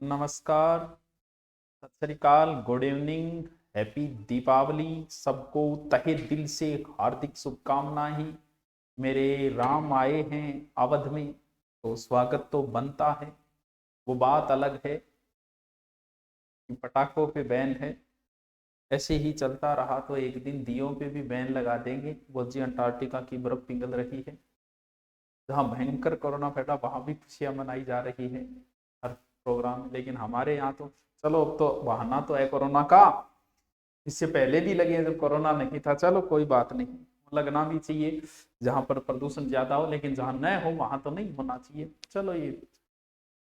नमस्कार, सत श्री अकाल, गुड इवनिंग, हैप्पी दीपावली। सबको तहे दिल से हार्दिक शुभकामनाएं। मेरे राम आए हैं अवध में तो स्वागत तो बनता है। वो बात अलग है कि पटाखों पे बैन है। ऐसे ही चलता रहा तो एक दिन दियों पे भी बैन लगा देंगे। वो जी अंटार्कटिका की बर्फ पिघल रही है, जहाँ भयंकर कोरोना फैला वहां भी खुशियां मनाई जा रही है हर प्रोग्राम में। लेकिन हमारे यहाँ तो चलो, अब तो बहाना तो है कोरोना का। इससे पहले भी लगे जब कोरोना नहीं था, चलो कोई बात नहीं, लगना भी चाहिए जहां पर प्रदूषण ज्यादा हो, लेकिन जहां न हो वहां तो नहीं होना चाहिए। चलो ये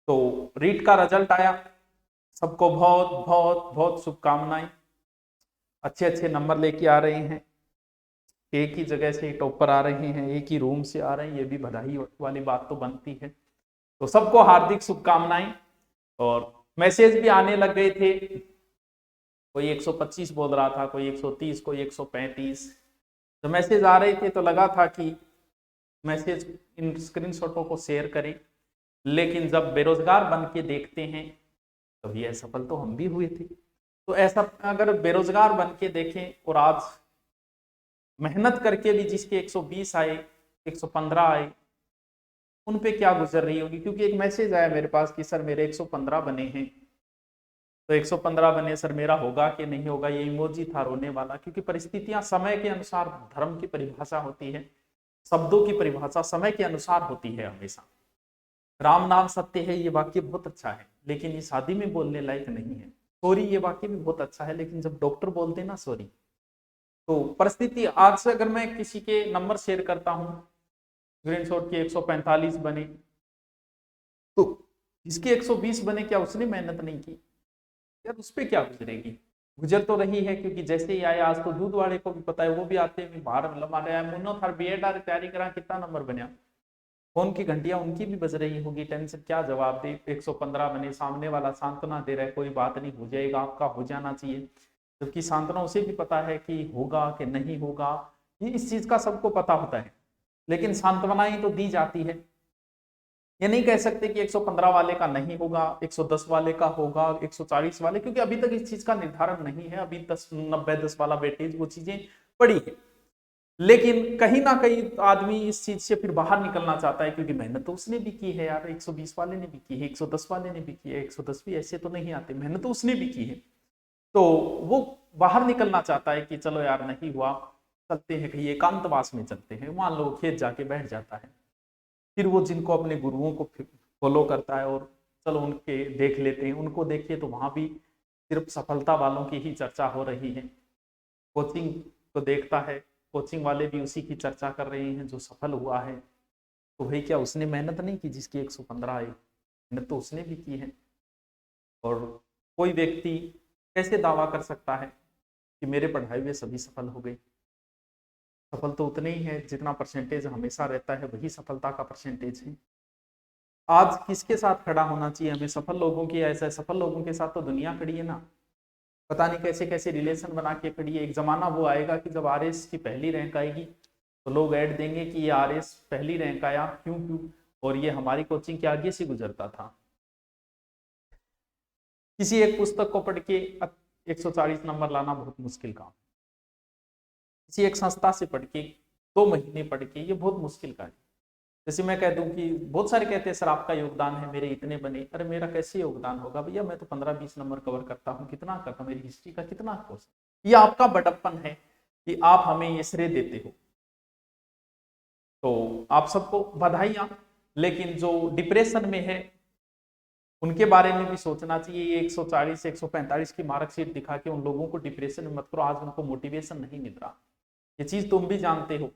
तो रीट का रिजल्ट आया। सबको बहुत बहुत बहुत शुभकामनाएं। अच्छे अच्छे नंबर लेके आ रहे हैं, एक ही जगह से टॉपर आ रहे हैं, एक ही रूम से आ रहे हैं, ये भी बधाई वाली बात तो बनती है। तो सबको हार्दिक शुभकामनाएं। और मैसेज भी आने लग गए थे, कोई 125 बोल रहा था, कोई 130, कोई 135। तो मैसेज आ रहे थे तो लगा था कि मैसेज इन स्क्रीनशॉटों को शेयर करें। लेकिन जब बेरोजगार बन के देखते हैं तभी असफल तो हम भी हुए थे। तो ऐसा अगर बेरोजगार बन के देखें और आज मेहनत करके भी जिसके 120 आए, 115 आए, उन पे क्या गुजर रही होगी। क्योंकि एक मैसेज आया मेरे पास कि सर मेरे 115 बने हैं। तो 115 बने सर, मेरा होगा कि नहीं होगा। ये इमोजी था रोने वाला, क्योंकि परिस्थितियां समय के अनुसार, धर्म की परिभाषा होती है, शब्दों की परिभाषा समय के अनुसार होती है हमेशा। राम नाम सत्य है, ये वाक्य बहुत अच्छा है, लेकिन ये शादी में बोलने लायक नहीं है। सॉरी, ये वाक्य भी बहुत अच्छा है, लेकिन जब डॉक्टर बोलते हैं ना सॉरी, तो परिस्थिति। आज से अगर मैं किसी के नंबर शेयर करता हूँ, स्क्रीनशॉट के 145 बने, तो इसके 120 बने, क्या उसने मेहनत नहीं की यार? उस पर क्या गुजरेगी? गुजर तो रही है, क्योंकि जैसे ही आए, आज तो दूध वाले को भी पता है, वो भी आते हैं बाहर लंबा गया मुन्नो थार बीएड तैयारी करा, कितना नंबर बना। फोन की घंटियां उनकी भी बज रही होगी, टेंशन क्या जवाब दे। 115 बने, सामने वाला सांत्वना दे रहा है, कोई बात नहीं, हो जाएगा, आपका हो जाना चाहिए। जबकि सांत्वना उसे भी पता है कि होगा कि नहीं होगा, ये इस चीज का सबको पता होता है, लेकिन सांत्वनाएं तो दी जाती है। ये नहीं कह सकते कि 115 वाले का नहीं होगा, 110 वाले का होगा, 140 वाले, क्योंकि अभी तक इस चीज का निर्धारण नहीं है। अभी 10 90 10 वाला वेटेज, वो चीजें पड़ी है। लेकिन कहीं ना कहीं आदमी इस चीज से फिर बाहर निकलना चाहता है, क्योंकि मेहनत तो उसने भी की है यार। 120 वाले ने भी की है, 110 वाले ने भी की है, 110 भी ऐसे तो नहीं आते, मेहनत तो उसने भी की है। तो वो बाहर निकलना चाहता है कि चलो यार नहीं हुआ, चलते हैं कहीं एकांतवास में, चलते हैं, मान लो खेत जाके बैठ जाता है। फिर वो जिनको अपने गुरुओं को फॉलो करता है, और चलो उनके देख लेते हैं, उनको देखिए तो वहां भी सिर्फ सफलता वालों की ही चर्चा हो रही है। कोचिंग को देखता है, कोचिंग वाले भी उसी की चर्चा कर रहे हैं जो सफल हुआ है। तो भाई क्या उसने मेहनत नहीं की जिसकी 115 आई? मेहनत तो उसने भी की है। और कोई व्यक्ति कैसे दावा कर सकता है कि मेरे पढ़ाए हुए सभी सफल हो गए? सफल तो उतने ही है, जितना परसेंटेज हमेशा रहता है वही सफलता का परसेंटेज है। आज किसके साथ खड़ा होना चाहिए हमें? सफल लोगों की? ऐसा सफल लोगों के साथ तो दुनिया खड़ी है ना। पता नहीं कैसे कैसे रिलेशन बना के खड़ी है। एक जमाना वो आएगा कि जब आरएस की पहली रैंक आएगी तो लोग ऐड देंगे कि ये आरएस पहली रैंक आया, क्यों क्यों, और ये हमारी कोचिंग के आगे से गुजरता था। किसी एक पुस्तक को पढ़ के 140 नंबर लाना बहुत मुश्किल काम। किसी एक संस्था से पढ़ के, 2 महीने पढ़ के, ये बहुत मुश्किल कार्य। जैसे मैं कह दूं कि बहुत सारे कहते हैं सर आपका योगदान है, मेरे इतने बने। अरे मेरा कैसे योगदान होगा भैया? मैं तो 15-20 नंबर कवर करता हूँ, कितना करता हूँ, मेरी हिस्ट्री का कितना कोर्स। ये आपका बड़प्पन है कि आप हमें ये श्रेय देते हो। तो आप सबको बधाइयां। लेकिन जो डिप्रेशन में है उनके बारे में भी सोचना चाहिए। ये 140 145 की मार्कशीट दिखा के उन लोगों को डिप्रेशन में मत करो, आज उनको मोटिवेशन नहीं मिल रहा। ये चीज तुम भी जानते हो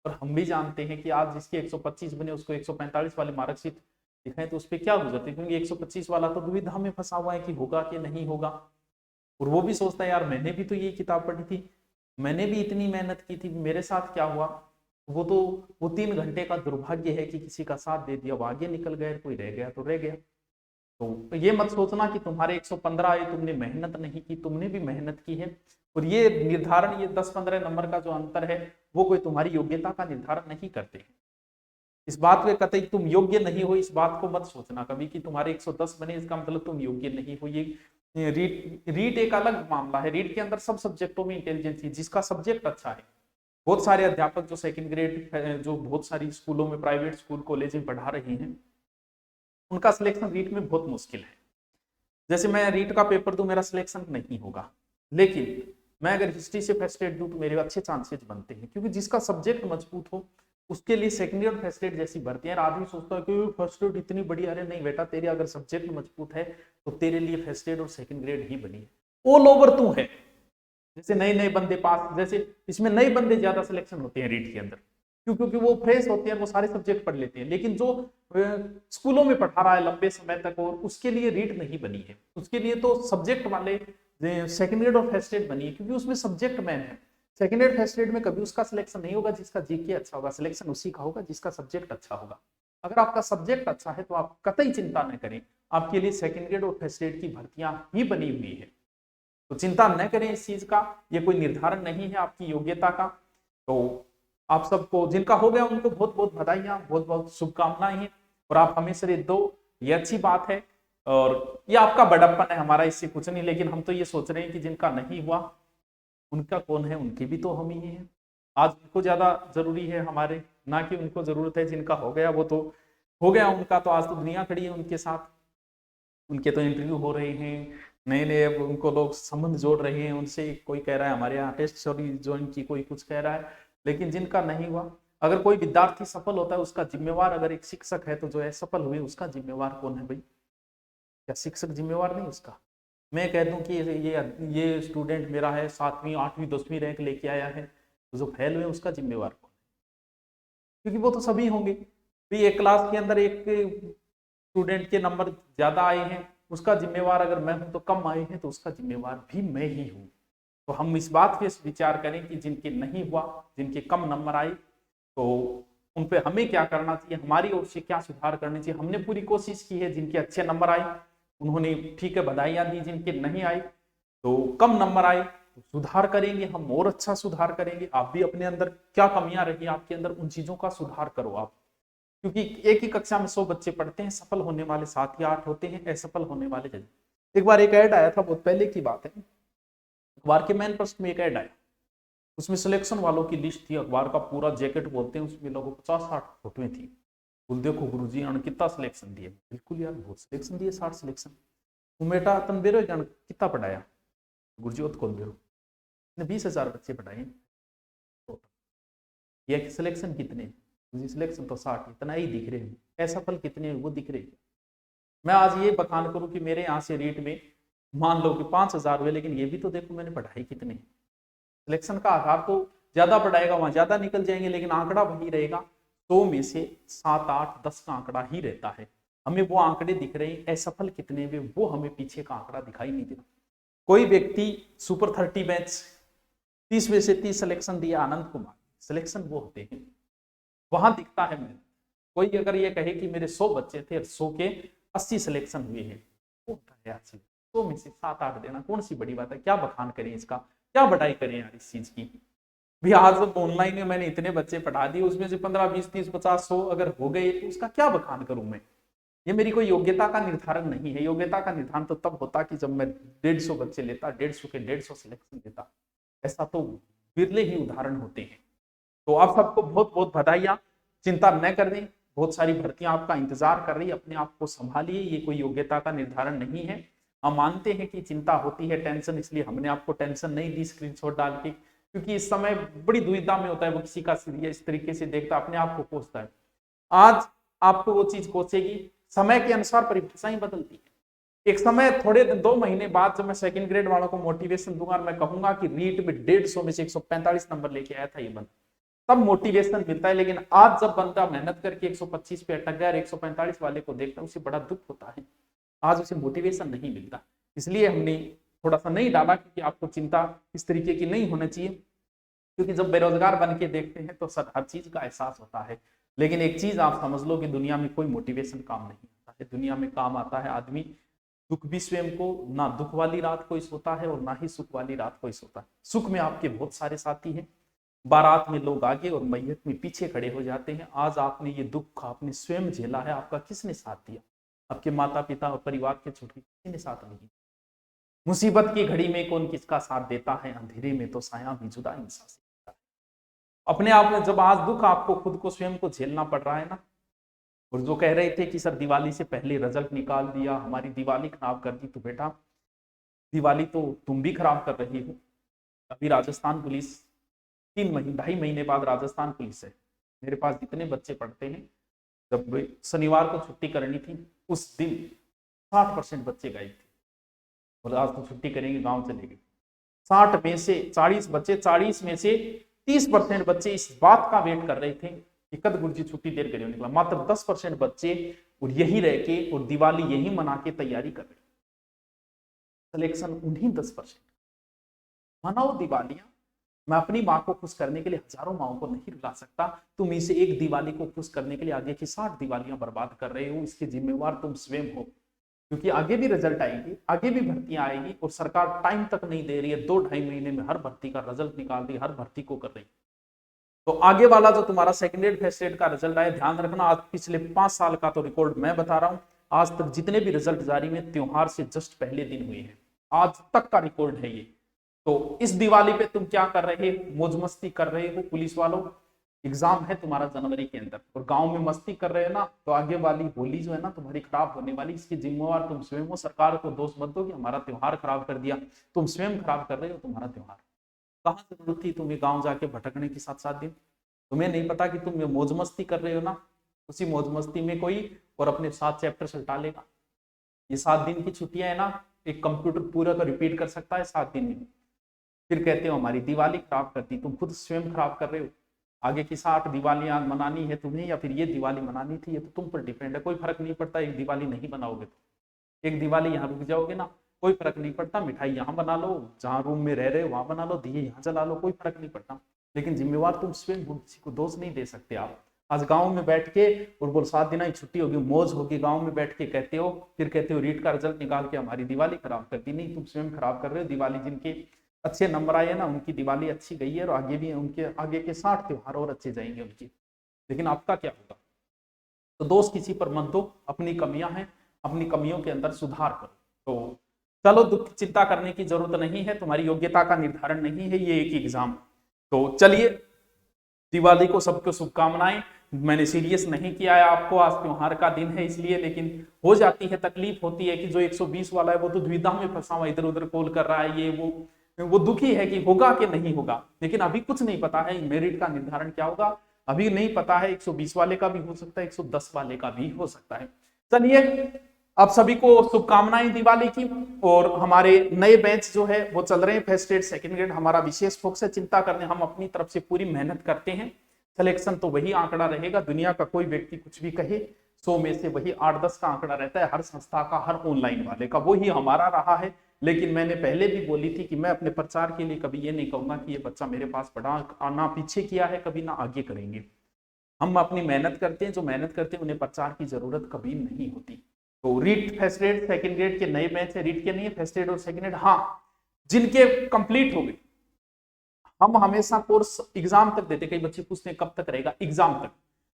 और हम भी जानते हैं कि आज जिसके 125 बने उसको 145 वाली मार्कशीट दिखाएं तो उस पर क्या गुजरती है। क्योंकि 125 वाला तो दुविधा में फंसा हुआ है कि होगा कि नहीं होगा। और वो भी सोचता है यार मैंने भी तो ये किताब पढ़ी थी, मैंने भी इतनी मेहनत की थी, मेरे साथ क्या हुआ? वो 3 घंटे का दुर्भाग्य है कि किसी का साथ दे दिया, वो आगे निकल गए, कोई रह गया तो रह गया। तो ये मत सोचना कि तुम्हारे 115 आए, तुमने मेहनत नहीं की, तुमने भी मेहनत की है। और ये निर्धारण, ये 10-15 नंबर का जो अंतर है, वो कोई तुम्हारी योग्यता का निर्धारण नहीं करते। इस बात पे कतई तुम योग्य नहीं हो, इस बात को मत सोचना कभी कि तुम्हारे 110 बने इसका मतलब तुम योग्य नहीं हो। ये रीट एक अलग मामला है। रीट के अंदर सब सब्जेक्टों में इंटेलिजेंस है, जिसका सब्जेक्ट अच्छा है। बहुत सारे अध्यापक जो सेकंड ग्रेड जो बहुत सारी स्कूलों में, प्राइवेट स्कूल कॉलेज में पढ़ा रहे हैं, उनका सिलेक्शन रीट में बहुत मुश्किल है। जैसे मैं रीट का पेपर दूं, मेरा सिलेक्शन नहीं होगा, लेकिन मैं अगर हिस्ट्री से फर्स्ट एड दूं तो मेरे अच्छे चांसेस बनते हैं, क्योंकि जिसका सब्जेक्ट मजबूत हो उसके लिए सेकंड और फर्स्ट एड जैसी भर्ती है। आदमी सोचता है कि फर्स्ट एड इतनी बड़ी, अरे नहीं बेटा, तेरे अगर सब्जेक्ट मजबूत है तो तेरे लिए फर्स्ट एड और सेकंड ग्रेड ही बनी है। ऑल ओवर तू है। जैसे नए नए बंदे पास, जैसे इसमें नए बंदे ज्यादा सिलेक्शन होते हैं रीट के अंदर, क्योंकि वो फ्रेश होते हैं, वो सारे सब्जेक्ट पढ़ लेते हैं। लेकिन जो स्कूलों में पढ़ा रहा है लंबे समय तक, और उसके लिए रीट नहीं बनी है। उसके लिए तो सब्जेक्ट वाले सेकंड ग्रेड और फर्स्ट एड बनी है, क्योंकि उसमें सब्जेक्ट मैन है। सेकंड ग्रेड फर्स्ट ग्रेड में कभी उसका सिलेक्शन नहीं होगा जिसका जीके अच्छा होगा, सिलेक्शन उसी का होगा जिसका सब्जेक्ट अच्छा होगा। अगर आपका सब्जेक्ट अच्छा है तो आप कतई चिंता न करें, आपके लिए सेकंड ग्रेड और फर्स्ट ग्रेड की भर्तियां ही बनी हुई है। तो चिंता न करें इस चीज का, ये कोई निर्धारण नहीं है आपकी योग्यता का। तो आप सबको जिनका हो गया उनको बहुत बहुत बधाइयां, बहुत बहुत शुभकामनाएं हैं, और आप हमेशा ये दो, ये अच्छी बात है। और ये आपका बड़प्पन है, हमारा इससे कुछ नहीं। लेकिन हम तो ये सोच रहे हैं कि जिनका नहीं हुआ उनका कौन है, उनके भी तो हम ही हैं। आज उनको ज्यादा जरूरी है हमारे, ना कि उनको जरूरत है जिनका हो गया। वो तो हो गया उनका, तो आज तो दुनिया खड़ी है उनके साथ। उनके तो इंटरव्यू हो रहे हैं, नए नए उनको लोग संबंध जोड़ रहे हैं उनसे। कोई कह रहा है हमारे यहाँ टेस्ट सीरीज ज्वाइन की, कोई कुछ कह रहा है। लेकिन जिनका नहीं हुआ, अगर कोई विद्यार्थी सफल होता है उसका जिम्मेवार अगर एक शिक्षक है, तो जो है सफल हुए उसका जिम्मेवार कौन है भाई? क्या शिक्षक जिम्मेवार नहीं उसका? मैं कह दूं कि ये स्टूडेंट मेरा है 7वीं 8वीं 10वीं रैंक लेके आया है, तो जो फेल हुए उसका जिम्मेवार कौन? क्योंकि वो तो सभी होंगे भी। एक क्लास के अंदर एक स्टूडेंट के नंबर ज्यादा आए हैं, उसका जिम्मेवार अगर मैं हूं, तो कम आए हैं तो उसका जिम्मेवार भी मैं ही हूं। तो हम इस बात पे विचार करें कि जिनके नहीं हुआ, जिनके कम नंबर आए, तो उन पे हमें क्या करना चाहिए, हमारी ओर से क्या सुधार करनी चाहिए। हमने पूरी कोशिश की है, जिनके अच्छे नंबर आए उन्होंने ठीक है बधाइयां दी, जिनके नहीं आए तो कम नंबर आए तो सुधार करेंगे हम, और अच्छा सुधार करेंगे। आप भी अपने अंदर क्या कमियां रही आपके अंदर, उन चीजों का सुधार करो आप। क्योंकि एक ही कक्षा में 100 बच्चे पढ़ते हैं, सफल होने वाले 7 या 8 होते हैं, असफल होने वाले जल्दी। एक बार एक ऐड आया था, बहुत पहले की बात है, अखबार के मैन प्रश्न में एक ऐड आया, उसमें सिलेक्शन वालों की लिस्ट थी, अखबार का पूरा जैकेट बोलते हैं, उसमें लगभग 50-60 फोटोएं थी। बोल देखो गुरुजी ने कितना सिलेक्शन दिए। बिल्कुल यार, बहुत सिलेक्शन दिए, 60 सिलेक्शन। तुम बेटा तन बेरो कितना पढ़ाया? गुरुजी वो खोल बेरो ने 20,000 बच्चे पढ़ाए। तो ये सिलेक्शन कितने? सिलेक्शन तो 60, इतना ही दिख रहे हैं। असफल कितने वो दिख रहे हैं? मैं आज ये बखान करूं कि मेरे यहाँ से रीट में मान लो कि 5,000 हुए, लेकिन ये भी तो देखो मैंने पढ़ाई कितने। सिलेक्शन का आधार तो ज्यादा पढ़ाएगा वहां ज्यादा निकल जाएंगे, लेकिन आंकड़ा वही रहेगा। 100 में से 7, 8, 10 का आंकड़ा ही रहता है। हमें वो आंकड़े दिख रहे हैं, असफल कितने हुए वो हमें पीछे का आंकड़ा दिखाई नहीं देता। कोई व्यक्ति सुपर 30 बैच 30 में से 30 सिलेक्शन दिया, आनंद कुमार, सिलेक्शन वो होते हैं, वहां दिखता है। मैं कोई अगर ये कहे कि मेरे 100 बच्चे थे, 100 के 80 सिलेक्शन हुए हैं, वो होता है। 100 में से 7, 8 देना कौन सी बड़ी बात है? क्या बखान करें इसका, क्या बढ़ाई करें यार इस चीज की भी। आज ऑनलाइन में मैंने इतने बच्चे पढ़ा दिए, उसमें से 15, 20, 30, 50, 100 अगर हो गए, तो उसका क्या बखान करूं मैं? ये मेरी कोई योग्यता का निर्धारण नहीं है। योग्यता का निर्धारण तो तब होता कि जब मैं 150 बच्चे लेता, 150 के 150 सिलेक्शन देता। ऐसा तो बिरले ही उदाहरण होते हैं। तो आप सबको बहुत बहुत बधाइयां, चिंता न करें, बहुत सारी भर्तियां आपका इंतजार कर रही है, अपने आप को संभालिए। ये कोई योग्यता का निर्धारण नहीं है। हम मानते हैं कि चिंता होती है, टेंशन, इसलिए हमने आपको टेंशन नहीं दी स्क्रीनशॉट डाल के, क्योंकि इस समय बड़ी दुविधा में होता है वो, किसी का इस तरीके से देखता अपने आप को कोसता है। आज आपको वो चीज कोसेगी, समय के अनुसार परिभाषाएं बदलती है। एक समय थोड़े 2 महीने बाद जब मैं सेकंड ग्रेड वालों को मोटिवेशन दूंगा, मैं कहूंगा कि रीट में 150 में से 145 नंबर लेके आया था ये बंदा, तब मोटिवेशन मिलता है। लेकिन आज जब बंदा मेहनत करके 125 पे अटक गया, 145 वाले को देखता है, उसे बड़ा दुख होता है। आज उसे मोटिवेशन नहीं मिलता। इसलिए हमने थोड़ा सा नहीं डाला, क्योंकि आपको चिंता इस तरीके की नहीं होनी चाहिए। क्योंकि जब बेरोजगार बन के देखते हैं तो हर चीज का एहसास होता है। लेकिन एक चीज आप समझ लो कि दुनिया में कोई मोटिवेशन काम नहीं आता है। दुनिया में काम आता है आदमी दुख भी स्वयं को, ना दुख वाली रात कोई सोता है और ना ही सुख वाली रात कोई सोता है। सुख में आपके बहुत सारे साथी हैं, बारात में लोग आगे और मैयत में पीछे खड़े हो जाते हैं। आज आपने ये दुख आपने स्वयं झेला है, आपका किसने साथ दिया? आपके माता पिता और परिवार के छोटे किसी ने साथ नहीं। मुसीबत की घड़ी में कौन किसका साथ देता है, अंधेरे में तो साया भी जुदा इंसान से। अपने आप में जब आज दुख आपको खुद को स्वयं को झेलना पड़ रहा है ना, और जो कह रहे थे कि सर दिवाली से पहले रिजल्ट निकाल दिया, हमारी दिवाली खराब कर दी, तो बेटा दिवाली तो तुम भी खराब कर रही हो। अभी राजस्थान पुलिस 2.5 महीने बाद राजस्थान पुलिस है, मेरे पास जितने बच्चे पढ़ते हैं, जब शनिवार को छुट्टी करनी थी उस दिन 60% बच्चे गए थे, और आज तो छुट्टी करेंगे गांव चले गए। 60 में से 40 बच्चे, 40 में से 30% बच्चे इस बात का वेट कर रहे थे कि कद गुरुजी छुट्टी देर करियो निकला। मात्र 10% बच्चे और यही रह के और दिवाली यही मना के तैयारी कर रहे। सिलेक्शन उन्हीं 10%। मनाओ दिवालियां। मैं अपनी माँ को खुश करने के लिए हजारों माओं को नहीं रुला सकता, तुम इसे एक दिवाली को खुश करने के लिए आगे की 60 दिवालियां बर्बाद कर रहे हो, इसके जिम्मेवार तुम स्वयं हो। क्योंकि आगे भी रिजल्ट आएगी, आगे भी भर्तियां आएगी, और सरकार टाइम तक नहीं दे रही है। 2-2.5 महीने में हर भर्ती का रिजल्ट निकाल दी, हर भर्ती को कर रही। तो आगे वाला जो तुम्हारा सेकेंड ग्रेड फर्स्ट ग्रेड का रिजल्ट आया, ध्यान रखना, आज पिछले 5 साल का तो रिकॉर्ड मैं बता रहा हूं, आज तक जितने भी रिजल्ट जारी में त्योहार से जस्ट पहले दिन हुए हैं, आज तक का रिकॉर्ड है ये। तो इस दिवाली पे तुम क्या कर रहे हो? मौज मस्ती कर रहे हो पुलिस वालों। एग्जाम है तुम्हारा जनवरी के अंदर, और गांव में मस्ती कर रहे हो ना, तो आगे वाली होली जो है ना तुम्हारी खराब होने वाली, इसकी जिम्मेवार तुम स्वयं हो। सरकार को दोष मत दो कि हमारा त्योहार खराब कर दिया, तुम स्वयं खराब कर रहे हो तुम्हारा त्योहार। कहाँ जरूरत थी तुम्हें गाँव जाके भटकने की 7-7 दिन? तुम्हें नहीं पता कि तुम मौज मस्ती कर रहे हो ना, उसी मौज मस्ती में कोई और अपने 7 चैप्टर सल्टा लेगा। ये 7 दिन की छुट्टियां है ना, एक कंप्यूटर पूरा का रिपीट कर सकता है 7 दिन में। फिर कहते हो हमारी दिवाली खराब कर दी, तुम खुद स्वयं खराब कर रहे हो। आगे की 60 दिवालियां मनानी है तुम्हें, या फिर ये दिवाली मनानी थी, ये तो तुम पर डिपेंड है। कोई फर्क नहीं पड़ता, एक दिवाली नहीं बनाओगे तो एक दिवाली यहाँ रुक जाओगे ना, कोई फर्क नहीं पड़ता। मिठाई यहाँ बना लो, जहाँ रूम में रह रहे हो वहां बना लो, दिए यहाँ जला लो, कोई फर्क नहीं पड़ता। लेकिन जिम्मेवार तुम स्वयं हो, किसी को दोष नहीं दे सकते आप। आज गांव में बैठ के और बोल 7 दिन ही छुट्टी होगी, मौज होगी, गांव में बैठ के कहते हो, फिर कहते हो रीट का रिजल्ट निकाल के हमारी दिवाली खराब कर दी। नहीं, तुम स्वयं खराब कर रहे हो। दिवाली जिनके अच्छे नंबर आए ना, उनकी दिवाली अच्छी गई है, और आगे भी उनके आगे के 60 त्योहार और अच्छे जाएंगे उनकी। लेकिन आपका क्या होगा? तो दोस्त किसी पर मत दो, अपनी कमियां हैं, अपनी कमियों के अंदर सुधार करो। तो चलो, दुख चिंता करने की जरूरत नहीं है, तुम्हारी योग्यता का निर्धारण नहीं है ये एक एग्जाम। तो चलिए, दिवाली को सबको शुभकामनाएं। मैंने सीरियस नहीं किया है आपको, आज त्योहार का दिन है इसलिए, लेकिन हो जाती है, तकलीफ होती है कि जो 120 वाला है वो तो द्विधा में फंसा हुआ, इधर उधर कॉल कर रहा है, ये वो दुखी है कि होगा कि नहीं होगा। लेकिन अभी कुछ नहीं पता है मेरिट का निर्धारण क्या होगा, अभी नहीं पता है। 120 वाले का भी हो सकता है, 110 वाले का भी हो सकता है। चलिए, आप सभी को शुभकामनाएं दिवाली की। और हमारे नए बैच जो है वो चल रहे हैं, फर्स्ट ग्रेड सेकंड ग्रेड, हमारा विशेष फोकस है, चिंता करने हम अपनी तरफ से पूरी मेहनत करते हैं। सिलेक्शन तो वही आंकड़ा रहेगा, दुनिया का कोई व्यक्ति कुछ भी कहे, 100 में से वही 8-10 का आंकड़ा रहता है, हर संस्था का, हर ऑनलाइन वाले का, वही हमारा रहा है। लेकिन मैंने पहले भी बोली थी कि मैं अपने प्रचार के लिए कभी ये नहीं कहूंगा कि ये बच्चा मेरे पास पढ़ा, ना पीछे किया है कभी, ना आगे करेंगे। हम अपनी मेहनत करते हैं, जो मेहनत करते हैं उन्हें प्रचार की जरूरत कभी नहीं होती। तो REET first grade second grade के नए बैच है, रीट के नहीं है, फर्स्ट ग्रेड और सेकंड ग्रेड, हाँ जिनके कंप्लीट हो गए। हम हमेशा कोर्स एग्जाम तक देते, कई बच्चे पूछते हैं कब तक रहेगा, एग्जाम तक।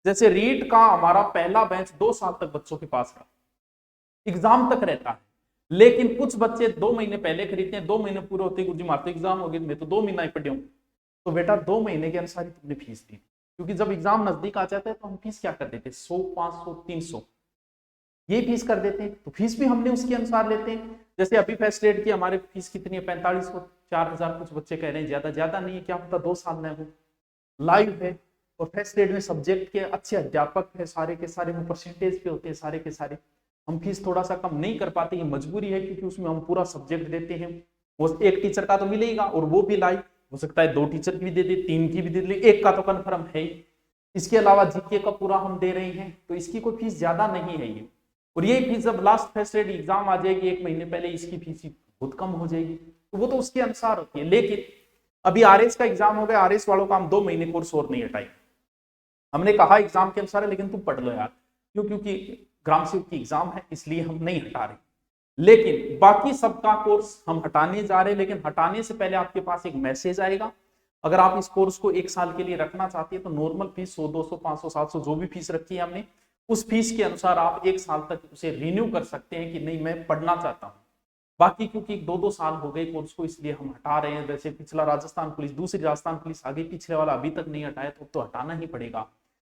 जैसे रीट का हमारा पहला बैच 2 साल तक बच्चों के पास रहा, एग्जाम तक रहता है। लेकिन कुछ बच्चे 2 महीने पहले खरीदते हैं, 2 महीने पूरे होते गुरुजी मारते एग्जाम हो गए, मैं तो 2 महीना ही पढ़े हूं। तो बेटा 2 महीने के अनुसार ही तुमने फीस दी, क्योंकि जब एग्जाम नजदीक आ जाता है तो हम फीस क्या कर देते, 100, 500, 300 ये फीस कर देते हैं। तो फीस भी हमने उसके अनुसार लेते हैं। जैसे अभी फर्स्ट ग्रेड की हमारी फीस कितनी है, 4500, 4000, कुछ बच्चे कह रहे हैं ज्यादा नहीं है, क्या पता 2 साल में हो, लाइव है। और फर्स्ट ग्रेड में सब्जेक्ट के अच्छे अध्यापक है, सारे के सारे वो परसेंटेज पे होते हैं सारे के सारे। हम फीस थोड़ा सा कम नहीं कर पाते, ये मजबूरी है, क्योंकि उसमें हम पूरा सब्जेक्ट देते हैं। वो एक टीचर का तो मिलेगा, और वो भी लाइव, हो सकता है 2 टीचर की भी दे दे, 3 की भी दे दे, 1 का तो कन्फर्म है ही। इसके अलावा जीके का पूरा हम दे रहे हैं, तो इसकी कोई फीस ज्यादा नहीं है ये। और ये फीस जब लास्ट फर्स्ट ग्रेड एग्जाम आ जाएगी 1 महीने पहले, इसकी फीस बहुत कम हो जाएगी, तो वो तो उसके अनुसार होती है। लेकिन अभी आरएस का एग्जाम हो गया, आरएस वालों का हम 2 महीने कोर्स और नहीं हटाएंगे। हमने कहा एग्जाम के अनुसार है, लेकिन तुम पढ़ लो यार, क्यों? क्योंकि ग्राम सेवक की एग्जाम है, इसलिए हम नहीं हटा रहे। लेकिन बाकी सबका कोर्स हम हटाने जा रहे हैं, लेकिन हटाने से पहले आपके पास एक मैसेज आएगा, अगर आप इस कोर्स को 1 साल के लिए रखना चाहते हैं तो नॉर्मल फीस 100, 200, 500, 700 जो भी फीस रखी है हमने, उस फीस के अनुसार आप 1 साल तक उसे रिन्यू कर सकते हैं कि नहीं मैं पढ़ना चाहता हूँ। बाकी क्योंकि 2-2 साल हो गए कोर्स को, इसलिए हम हटा रहे हैं। वैसे पिछला राजस्थान पुलिस, दूसरी राजस्थान पुलिस आ गई, पिछले वाला अभी तक नहीं हटाया, तो हटाना ही पड़ेगा।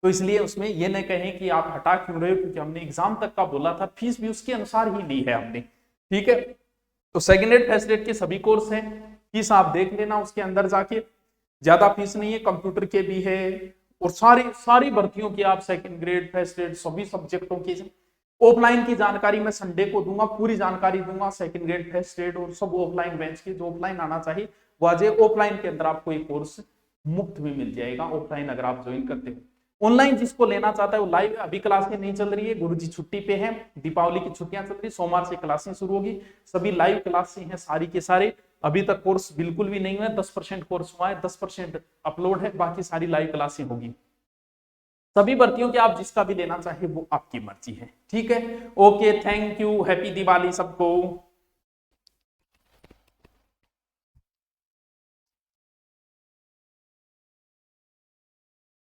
तो इसलिए उसमें ये न कहें कि आप हटा क्यों रहे हो, क्योंकि हमने एग्जाम तक का बोला था, फीस भी उसके अनुसार ही ली है हमने, ठीक है। तो सेकेंड ग्रेड फर्स्ट ग्रेड के सभी कोर्स हैं, फीस आप देख लेना उसके अंदर जाके, ज्यादा फीस नहीं है, कंप्यूटर के भी है, और सारी भर्तियों की आप सेकंड ग्रेड फर्स्ट ग्रेड सभी सब्जेक्टों की ऑफलाइन की जानकारी मैं संडे को दूंगा, पूरी जानकारी दूंगा सेकंड ग्रेड फर्स्ट ग्रेड और सब ऑफलाइन बेंच की। जो ऑफलाइन आना चाहिए वो आ जाए, ऑफलाइन के अंदर आपको एक कोर्स मुफ्त में मिल जाएगा ऑफलाइन अगर आप ज्वाइन करते हो। ऑनलाइन जिसको लेना चाहता है वो लाइव, अभी क्लासें नहीं चल रही है, गुरुजी छुट्टी पे है, दीपावली की छुट्टियां चल रही, सोमवार से क्लासें शुरू होगी, सभी लाइव क्लासें हैं सारी के सारे। अभी तक कोर्स बिल्कुल भी नहीं हुआ है, 10% कोर्स हुआ है, 10% अपलोड है, बाकी सारी लाइव क्लासें होगी। सभी भर्तियों के आप जिसका भी लेना चाहिए वो आपकी मर्जी है, ठीक है। Okay, thank you, happy Diwali सबको।